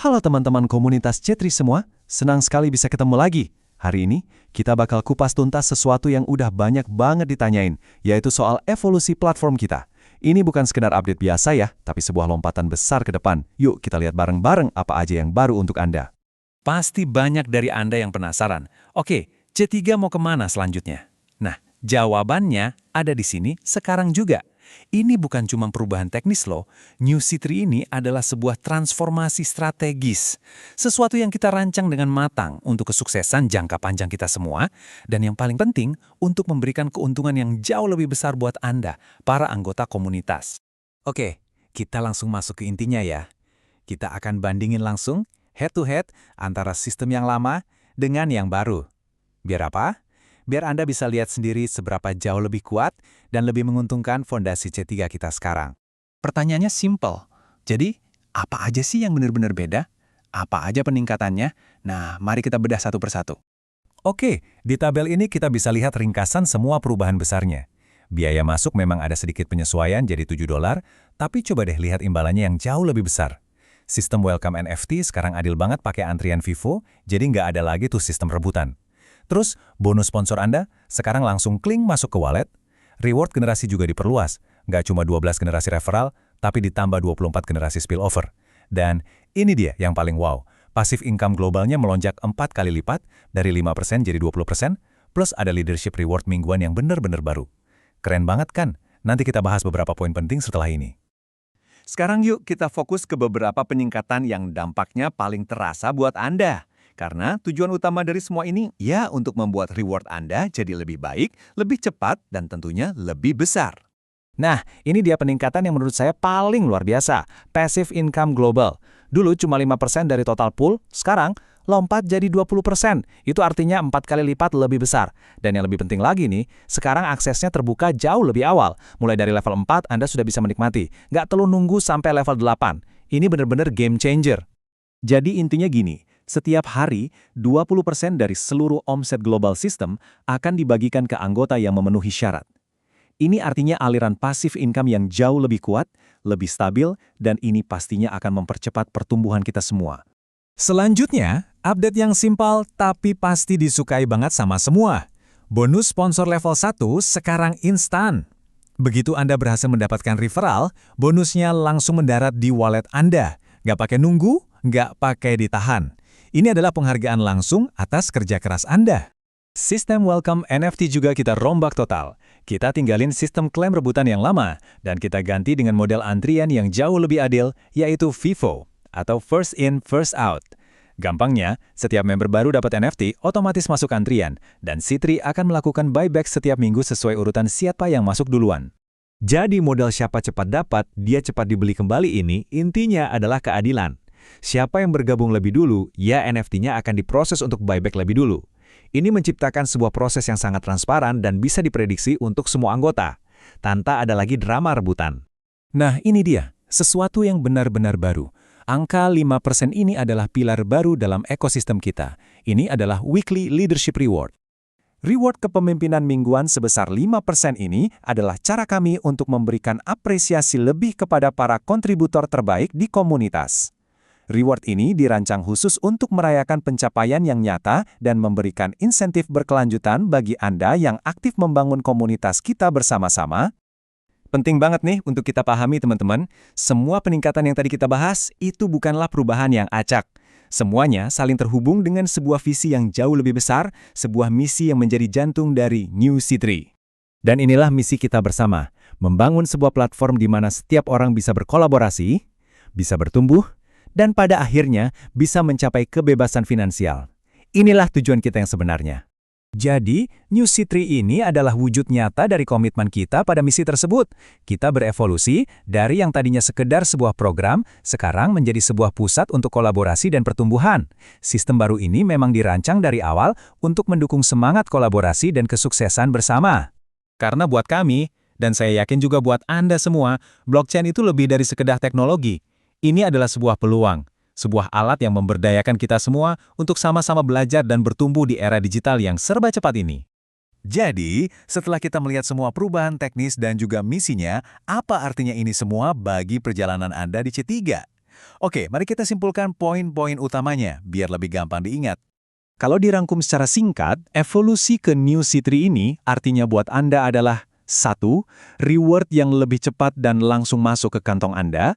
Halo teman-teman komunitas Cetri semua, senang sekali bisa ketemu lagi. Hari ini, kita bakal kupas tuntas sesuatu yang udah banyak banget ditanyain, yaitu soal evolusi platform kita. Ini bukan sekedar update biasa ya, tapi sebuah lompatan besar ke depan. Yuk kita lihat bareng-bareng apa aja yang baru untuk Anda. Pasti banyak dari Anda yang penasaran. Oke, C3 mau kemana selanjutnya? Nah, jawabannya ada di sini sekarang juga. Ini bukan cuma perubahan teknis loh. New C3 ini adalah sebuah transformasi strategis. Sesuatu yang kita rancang dengan matang untuk kesuksesan jangka panjang kita semua. Dan yang paling penting, untuk memberikan keuntungan yang jauh lebih besar buat Anda, para anggota komunitas. Oke, kita langsung masuk ke intinya ya. Kita akan bandingin langsung head-to-head antara sistem yang lama dengan yang baru. Biar apa? Biar Anda bisa lihat sendiri seberapa jauh lebih kuat dan lebih menguntungkan fondasi C3 kita sekarang. Pertanyaannya simple. Jadi, apa aja sih yang benar-benar beda? Apa aja peningkatannya? Nah, mari kita bedah satu persatu. Oke, di tabel ini kita bisa lihat ringkasan semua perubahan besarnya. Biaya masuk memang ada sedikit penyesuaian jadi $7, tapi coba deh lihat imbalannya yang jauh lebih besar. Sistem Welcome NFT sekarang adil banget pakai antrian Vivo, jadi nggak ada lagi tuh sistem rebutan. Terus, bonus sponsor Anda sekarang langsung kling masuk ke wallet. Reward generasi juga diperluas, nggak cuma 12 generasi referral, tapi ditambah 24 generasi spillover. Dan ini dia yang paling wow, passive income globalnya melonjak 4 kali lipat, dari 5% jadi 20%, plus ada leadership reward mingguan yang benar-benar baru. Keren banget kan? Nanti kita bahas beberapa poin penting setelah ini. Sekarang yuk kita fokus ke beberapa peningkatan yang dampaknya paling terasa buat Anda. Karena tujuan utama dari semua ini ya untuk membuat reward Anda jadi lebih baik, lebih cepat, dan tentunya lebih besar. Nah, ini dia peningkatan yang menurut saya paling luar biasa, passive income global. Dulu cuma 5% dari total pool, sekarang lompat jadi 20%. Itu artinya 4 kali lipat lebih besar. Dan yang lebih penting lagi nih, sekarang aksesnya terbuka jauh lebih awal. Mulai dari level 4, Anda sudah bisa menikmati. Nggak perlu nunggu sampai level 8. Ini benar-benar game changer. Jadi intinya gini, setiap hari 20% dari seluruh omset global system akan dibagikan ke anggota yang memenuhi syarat. Ini artinya aliran passive income yang jauh lebih kuat, lebih stabil, dan ini pastinya akan mempercepat pertumbuhan kita semua. Selanjutnya, update yang simpel tapi pasti disukai banget sama semua. Bonus sponsor level 1 sekarang instan. Begitu Anda berhasil mendapatkan referral, bonusnya langsung mendarat di wallet Anda. Nggak pakai nunggu, nggak pakai ditahan. Ini adalah penghargaan langsung atas kerja keras Anda. Sistem Welcome NFT juga kita rombak total. Kita tinggalin sistem klaim rebutan yang lama, dan kita ganti dengan model antrian yang jauh lebih adil, yaitu FIFO, atau First In, First Out. Gampangnya, setiap member baru dapat NFT, otomatis masuk antrian, dan C3 akan melakukan buyback setiap minggu sesuai urutan siapa yang masuk duluan. Jadi modal siapa cepat dapat, dia cepat dibeli kembali ini, intinya adalah keadilan. Siapa yang bergabung lebih dulu, ya NFT-nya akan diproses untuk buyback lebih dulu. Ini menciptakan sebuah proses yang sangat transparan dan bisa diprediksi untuk semua anggota, tanpa ada lagi drama rebutan. Nah ini dia, sesuatu yang benar-benar baru. Angka 5% ini adalah pilar baru dalam ekosistem kita. Ini adalah Weekly Leadership Reward. Reward kepemimpinan mingguan sebesar 5% ini adalah cara kami untuk memberikan apresiasi lebih kepada para kontributor terbaik di komunitas. Reward ini dirancang khusus untuk merayakan pencapaian yang nyata dan memberikan insentif berkelanjutan bagi Anda yang aktif membangun komunitas kita bersama-sama. Penting banget nih untuk kita pahami teman-teman, semua peningkatan yang tadi kita bahas itu bukanlah perubahan yang acak. Semuanya saling terhubung dengan sebuah visi yang jauh lebih besar, sebuah misi yang menjadi jantung dari New C3. Dan inilah misi kita bersama, membangun sebuah platform di mana setiap orang bisa berkolaborasi, bisa bertumbuh, dan pada akhirnya bisa mencapai kebebasan finansial. Inilah tujuan kita yang sebenarnya. Jadi, New C3 ini adalah wujud nyata dari komitmen kita pada misi tersebut. Kita berevolusi dari yang tadinya sekedar sebuah program, sekarang menjadi sebuah pusat untuk kolaborasi dan pertumbuhan. Sistem baru ini memang dirancang dari awal untuk mendukung semangat kolaborasi dan kesuksesan bersama. Karena buat kami, dan saya yakin juga buat Anda semua, blockchain itu lebih dari sekedar teknologi. Ini adalah sebuah peluang, sebuah alat yang memberdayakan kita semua untuk sama-sama belajar dan bertumbuh di era digital yang serba cepat ini. Jadi, setelah kita melihat semua perubahan teknis dan juga misinya, apa artinya ini semua bagi perjalanan Anda di C3? Oke, mari kita simpulkan poin-poin utamanya, biar lebih gampang diingat. Kalau dirangkum secara singkat, evolusi ke New C3 ini artinya buat Anda adalah 1. Reward yang lebih cepat dan langsung masuk ke kantong Anda.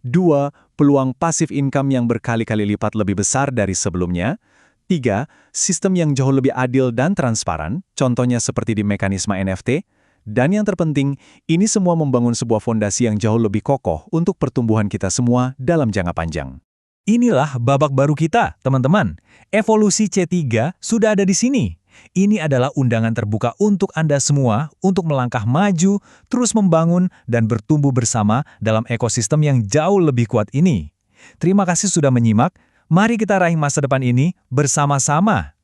2. Peluang passive income yang berkali-kali lipat lebih besar dari sebelumnya. 3. Sistem yang jauh lebih adil dan transparan, contohnya seperti di mekanisme NFT. Dan yang terpenting, ini semua membangun sebuah fondasi yang jauh lebih kokoh untuk pertumbuhan kita semua dalam jangka panjang. Inilah babak baru kita, teman-teman. Evolusi C3 sudah ada di sini. Ini adalah undangan terbuka untuk Anda semua untuk melangkah maju, terus membangun, dan bertumbuh bersama dalam ekosistem yang jauh lebih kuat ini. Terima kasih sudah menyimak. Mari kita raih masa depan ini bersama-sama.